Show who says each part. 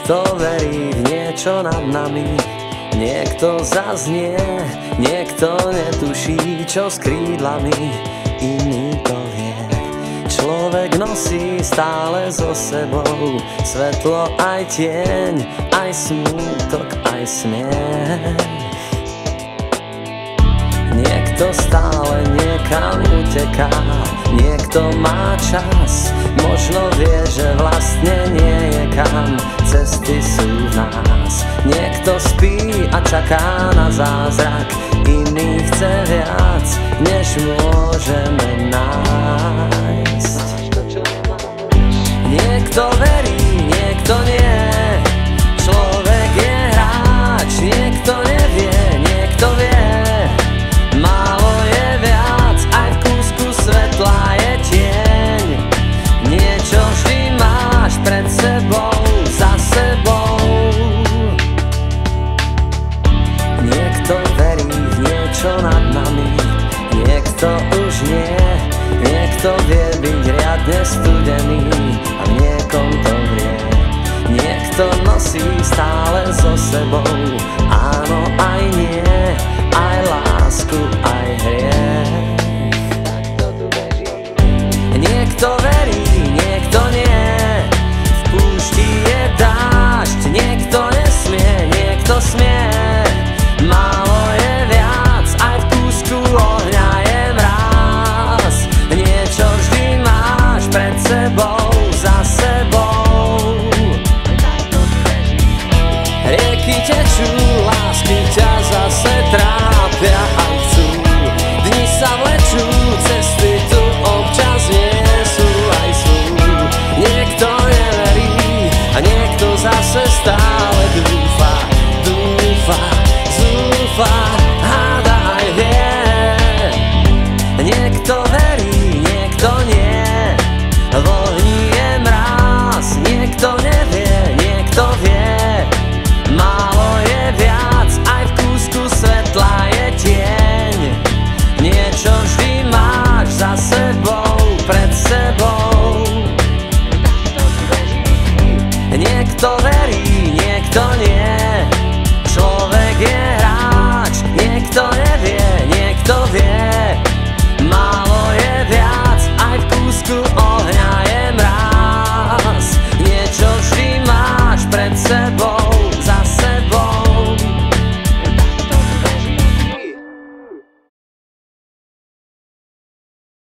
Speaker 1: Niekto verí v niečo nad nami, niekto zaznie, niekto netuší, čo s krídlami, iný to vie. Človek nosí stále so sebou svetlo aj tieň, aj smútok, aj smiech. Niekto stále niekam uteká, niekto má čas, možno vie, že vlastne nie je kam, cesty sú v nás. Niekto spí a čaká na zázrak, iný chce viac, než môžeme nájsť. Niekto verí, niekto nie, človek je hráč, niekto nevie, niekto vie. Málo je viac, aj v kúsku svetla je tieň. Niečo vždy máš pred sebou, za sebou. Niekto verí v niečo nad nami, niekto už nie, niekto vie byť riadne studený a v niekom to vrie. Niekto nosí stále so sebou, áno aj nie, aj lásku, aj hriech. Niekto verí, niekto nie, v púšti je dážď, niekto nesmie, niekto smie. Málo je viac, aj v kúsku ohňa je mráz. Niečo vždy máš pred sebou, za sebou. Rieky tečú, lásky ťa zase trápia a chcú. Dni sa vlečú, cesty tu občas nie sú, aj sú. Niekto neverí a niekto zase stále dúfa, dúfa, zúfa.